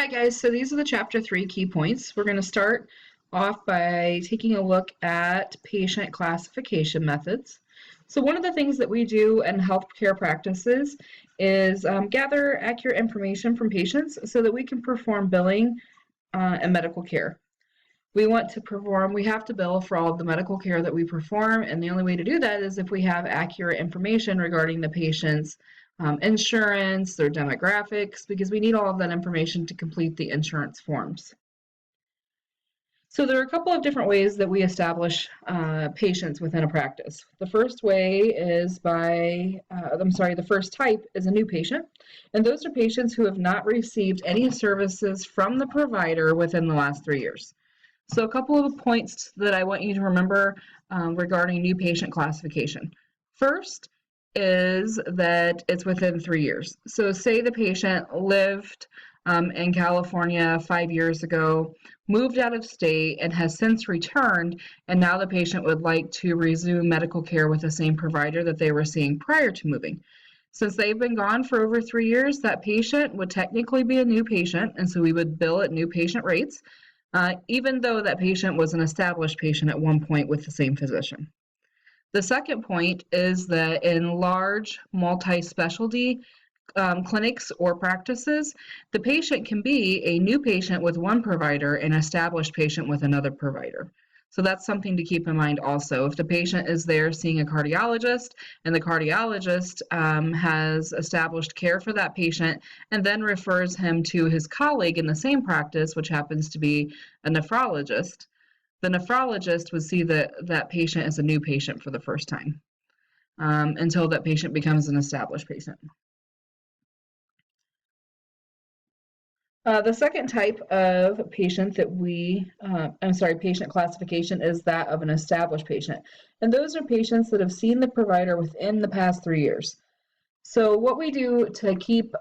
Hi guys, so these are the Chapter 3 key points. We're going to start off by taking a look at patient classification methods. So one of the things that we do in healthcare practices is gather accurate information from patients so that we can perform billing and medical care. We have to bill for all of the medical care that we perform, and the only way to do that is if we have accurate information regarding the patient's insurance, their demographics, because we need all of that information to complete the insurance forms. So there are a couple of different ways that we establish patients within a practice. The first way is the first type is a new patient, and those are patients who have not received any services from the provider within the last 3 years. So a couple of points that I want you to remember regarding new patient classification. First is that it's within 3 years. So say the patient lived in California 5 years ago, moved out of state, and has since returned, and now the patient would like to resume medical care with the same provider that they were seeing prior to moving. Since they've been gone for over 3 years, that patient would technically be a new patient, and so we would bill at new patient rates, even though that patient was an established patient at one point with the same physician. The second point is that in large multi-specialty clinics or practices, the patient can be a new patient with one provider and established patient with another provider. So that's something to keep in mind also. If the patient is there seeing a cardiologist and the cardiologist has established care for that patient and then refers him to his colleague in the same practice, which happens to be a nephrologist, the nephrologist would see that patient as a new patient for the first time until that patient becomes an established patient. The second type of patient that patient classification is that of an established patient. And those are patients that have seen the provider within the past 3 years. So what we do to keep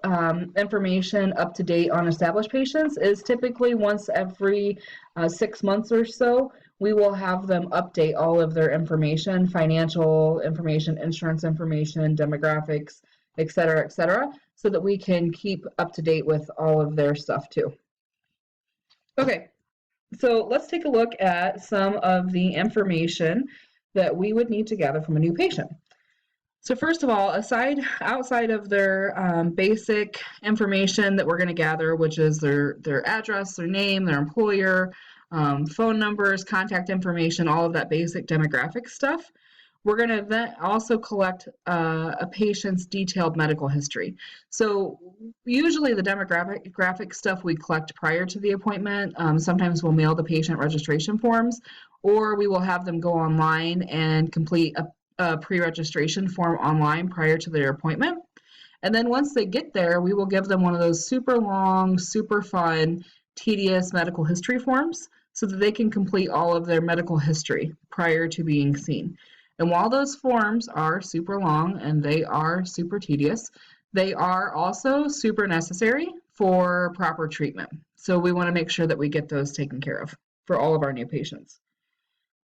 information up to date on established patients is typically once every 6 months or so, we will have them update all of their information, financial information, insurance information, demographics, et cetera, so that we can keep up to date with all of their stuff too. Okay, so let's take a look at some of the information that we would need to gather from a new patient. So first of all, outside of their basic information that we're going to gather, which is their address, their name, their employer, phone numbers, contact information, all of that basic demographic stuff, we're going to then also collect a patient's detailed medical history. So usually the demographic stuff we collect prior to the appointment. Sometimes we'll mail the patient registration forms, or we will have them go online and complete a pre-registration form online prior to their appointment. And then once they get there, we will give them one of those super long, super fun, tedious medical history forms so that they can complete all of their medical history prior to being seen. And while those forms are super long and they are super tedious, they are also super necessary for proper treatment. So we want to make sure that we get those taken care of for all of our new patients.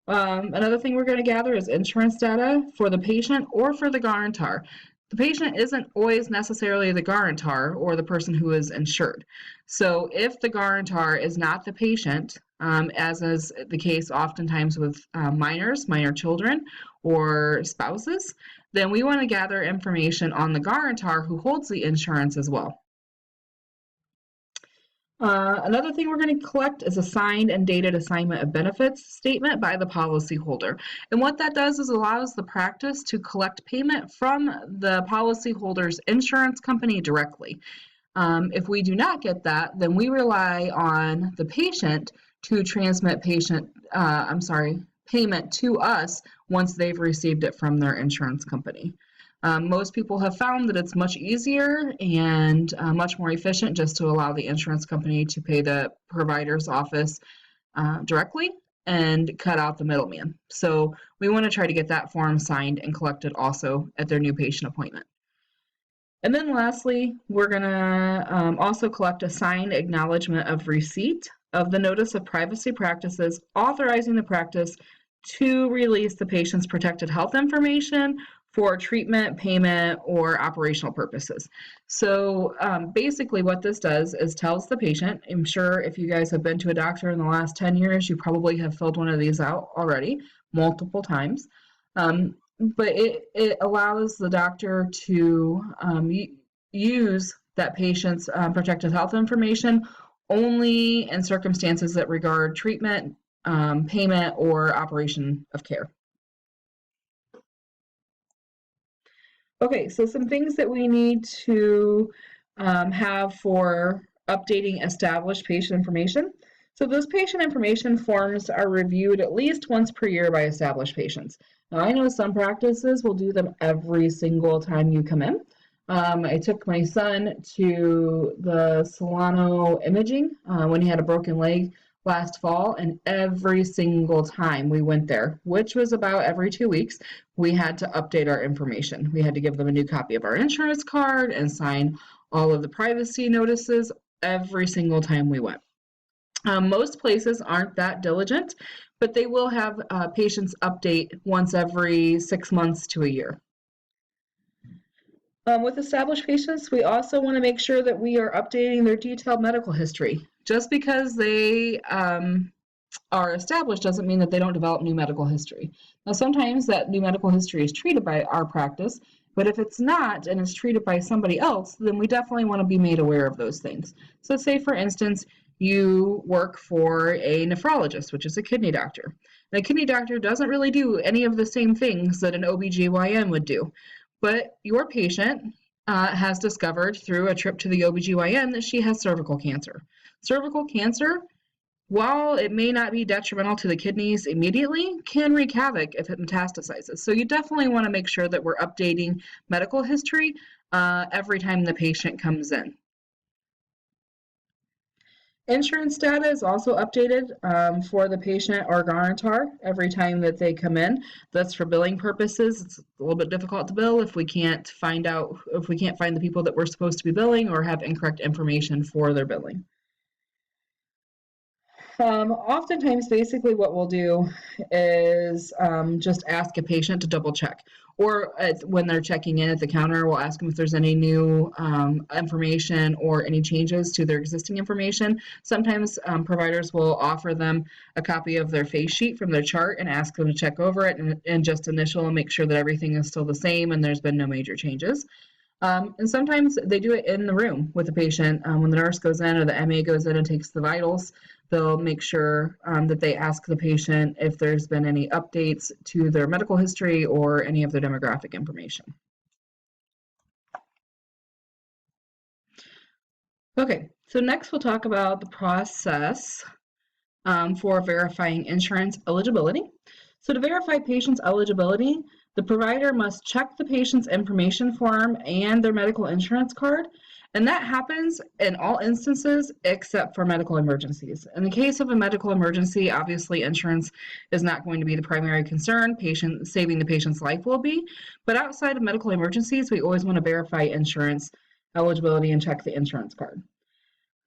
Another thing we're going to gather is insurance data for the patient or for the guarantor. The patient isn't always necessarily the guarantor or the person who is insured. So if the guarantor is not the patient, as is the case oftentimes with minor children or spouses, then we want to gather information on the guarantor who holds the insurance as well. Another thing we're going to collect is a signed and dated assignment of benefits statement by the policyholder. And what that does is allows the practice to collect payment from the policyholder's insurance company directly. If we do not get that, then we rely on the patient to transmit payment to us once they've received it from their insurance company. Most people have found that it's much easier and much more efficient just to allow the insurance company to pay the provider's office directly and cut out the middleman. So we want to try to get that form signed and collected also at their new patient appointment. And then lastly, we're going to also collect a signed acknowledgement of receipt of the Notice of Privacy Practices authorizing the practice to release the patient's protected health information for treatment, payment, or operational purposes. So basically what this does is tells the patient, I'm sure if you guys have been to a doctor in the last 10 years, you probably have filled one of these out already multiple times. But it allows the doctor to use that patient's protected health information only in circumstances that regard treatment, payment, or operation of care. Okay, so some things that we need to have for updating established patient information. So those patient information forms are reviewed at least once per year by established patients. Now, I know some practices will do them every single time you come in. I took my son to the Solano imaging when he had a broken leg last fall, and every single time we went there, which was about every 2 weeks, we had to update our information. We had to give them a new copy of our insurance card and sign all of the privacy notices every single time we went. Most places aren't that diligent, but they will have patients update once every 6 months to a year. With established patients, we also want to make sure that we are updating their detailed medical history. Just because they are established doesn't mean that they don't develop new medical history. Now, sometimes that new medical history is treated by our practice, but if it's not and it's treated by somebody else, then we definitely want to be made aware of those things. So say, for instance, you work for a nephrologist, which is a kidney doctor. And a kidney doctor doesn't really do any of the same things that an OBGYN would do. But your patient has discovered through a trip to the OBGYN that she has cervical cancer. Cervical cancer, while it may not be detrimental to the kidneys immediately, can wreak havoc if it metastasizes. So you definitely want to make sure that we're updating medical history every time the patient comes in. Insurance data is also updated for the patient or guarantor every time that they come in. That's for billing purposes. It's a little bit difficult to bill if we can't find the people that we're supposed to be billing or have incorrect information for their billing. Oftentimes, basically what we'll do is just ask a patient to double check. Or when they're checking in at the counter, we'll ask them if there's any new information or any changes to their existing information. Sometimes providers will offer them a copy of their face sheet from their chart and ask them to check over it and just initial and make sure that everything is still the same and there's been no major changes. And sometimes they do it in the room with the patient. When the nurse goes in or the MA goes in and takes the vitals, they'll make sure that they ask the patient if there's been any updates to their medical history or any of their demographic information. Okay, so next we'll talk about the process for verifying insurance eligibility. So to verify patients' eligibility, the provider must check the patient's information form and their medical insurance card, and that happens in all instances except for medical emergencies. In the case of a medical emergency, obviously insurance is not going to be the primary concern. Saving the patient's life will be, but outside of medical emergencies, we always want to verify insurance eligibility and check the insurance card.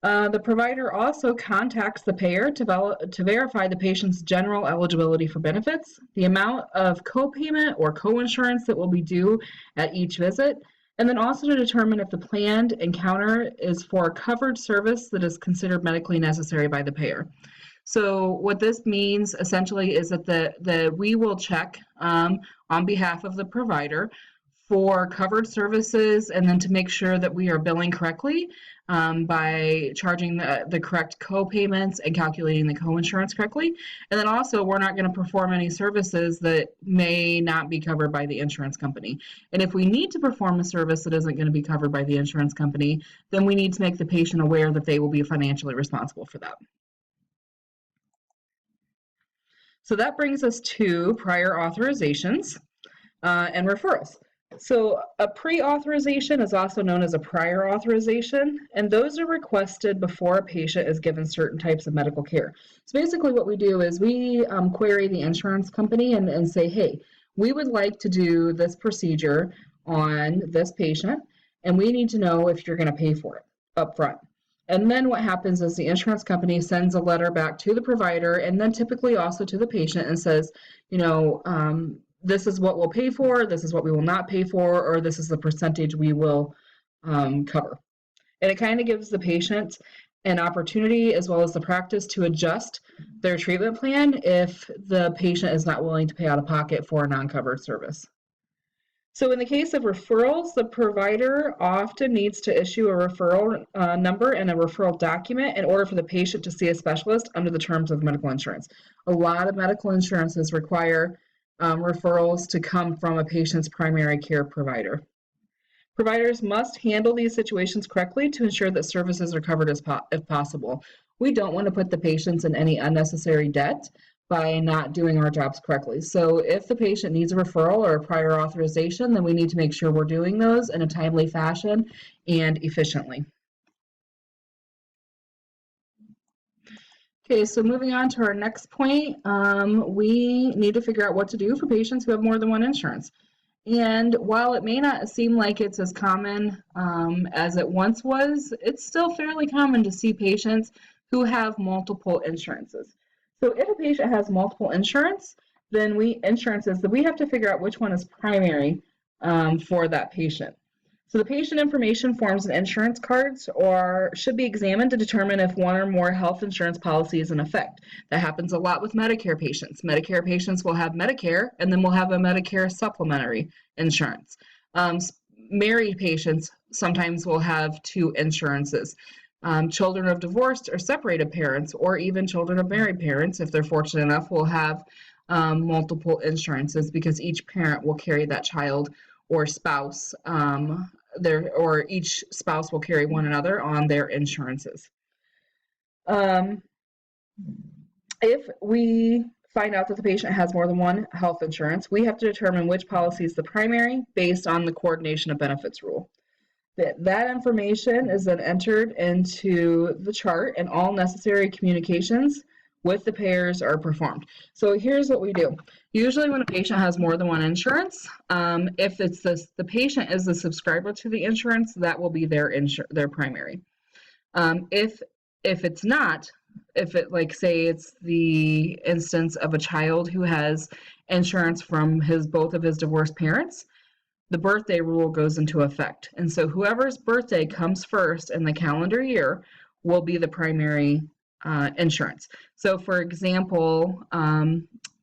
The provider also contacts the payer to verify the patient's general eligibility for benefits, the amount of co-payment or co-insurance that will be due at each visit, and then also to determine if the planned encounter is for a covered service that is considered medically necessary by the payer. So what this means essentially is that we will check on behalf of the provider for covered services, and then to make sure that we are billing correctly by charging the correct co-payments and calculating the co-insurance correctly. And then also, we're not going to perform any services that may not be covered by the insurance company. And if we need to perform a service that isn't going to be covered by the insurance company, then we need to make the patient aware that they will be financially responsible for that. So that brings us to prior authorizations and referrals. So a pre-authorization is also known as a prior authorization, and those are requested before a patient is given certain types of medical care. So basically what we do is we query the insurance company and say, hey, we would like to do this procedure on this patient, and we need to know if you're going to pay for it up front. And then what happens is the insurance company sends a letter back to the provider and then typically also to the patient and says, this is what we'll pay for, this is what we will not pay for, or this is the percentage we will cover. And it kind of gives the patient an opportunity as well as the practice to adjust their treatment plan if the patient is not willing to pay out of pocket for a non-covered service. So in the case of referrals, the provider often needs to issue a referral number and a referral document in order for the patient to see a specialist under the terms of medical insurance. A lot of medical insurances require referrals to come from a patient's primary care provider. Providers must handle these situations correctly to ensure that services are covered if possible. We don't want to put the patients in any unnecessary debt by not doing our jobs correctly. So if the patient needs a referral or a prior authorization, then we need to make sure we're doing those in a timely fashion and efficiently. Okay, so moving on to our next point, we need to figure out what to do for patients who have more than one insurance. And while it may not seem like it's as common as it once was, it's still fairly common to see patients who have multiple insurances. So if a patient has multiple insurances, we have to figure out which one is primary for that patient. So the patient information forms and insurance cards should be examined to determine if one or more health insurance policy is in effect. That happens a lot with Medicare patients. Medicare patients will have Medicare, and then we'll have a Medicare supplementary insurance. Married patients sometimes will have two insurances. Children of divorced or separated parents, or even children of married parents, if they're fortunate enough, will have multiple insurances because each parent will carry that child or spouse or each spouse will carry one another on their insurances. If we find out that the patient has more than one health insurance, we have to determine which policy is the primary based on the coordination of benefits rule. That information is then entered into the chart, and all necessary communications with the payers are performed. So here's what we do. Usually when a patient has more than one insurance, if it's the patient is the subscriber to the insurance, that will be their primary. If it's not, like say it's the instance of a child who has insurance from both of his divorced parents, the birthday rule goes into effect. And so whoever's birthday comes first in the calendar year will be the primary insurance. So for example,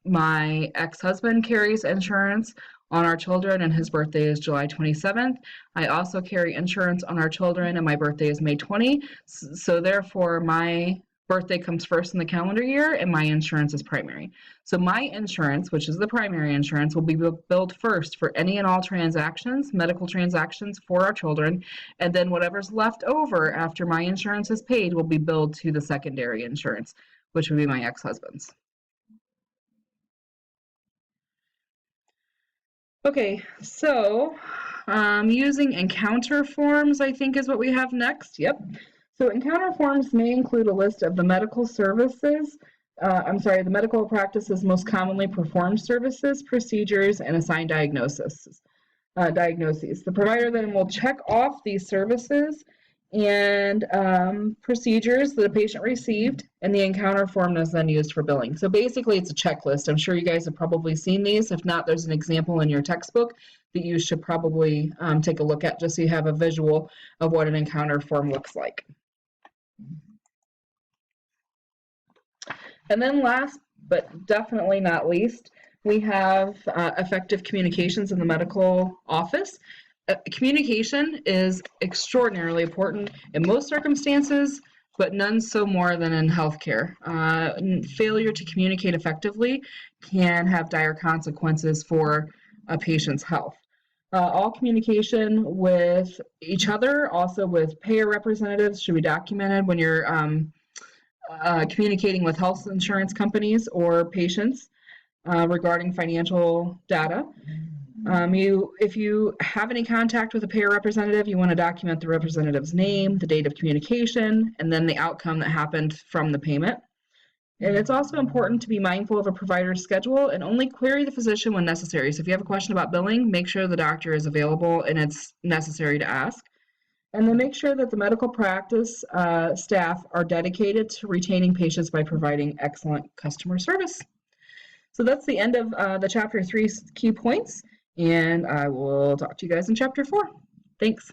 my ex-husband carries insurance on our children and his birthday is July 27th. I also carry insurance on our children and my birthday is May 20. So therefore my birthday comes first in the calendar year and my insurance is primary. So my insurance, which is the primary insurance, will be billed first for any and all transactions, medical transactions for our children, and then whatever's left over after my insurance is paid will be billed to the secondary insurance, which would be my ex-husband's. Okay, so using encounter forms, I think is what we have next. Yep. So encounter forms may include a list of the medical services, the medical practice's most commonly performed services, procedures, and assigned diagnoses. The provider then will check off these services and procedures that a patient received, and the encounter form is then used for billing. So basically it's a checklist. I'm sure you guys have probably seen these. If not, there's an example in your textbook that you should probably take a look at just so you have a visual of what an encounter form looks like. And then last, but definitely not least, we have effective communications in the medical office. Communication is extraordinarily important in most circumstances, but none so more than in healthcare. Failure to communicate effectively can have dire consequences for a patient's health. All communication with each other, also with payer representatives, should be documented when you're communicating with health insurance companies or patients regarding financial data. If you have any contact with a payer representative, you want to document the representative's name, the date of communication, and then the outcome that happened from the payment. And it's also important to be mindful of a provider's schedule and only query the physician when necessary. So if you have a question about billing, make sure the doctor is available and it's necessary to ask. And then make sure that the medical practice staff are dedicated to retaining patients by providing excellent customer service. So that's the end of the chapter 3 key points, and I will talk to you guys in chapter 4. Thanks.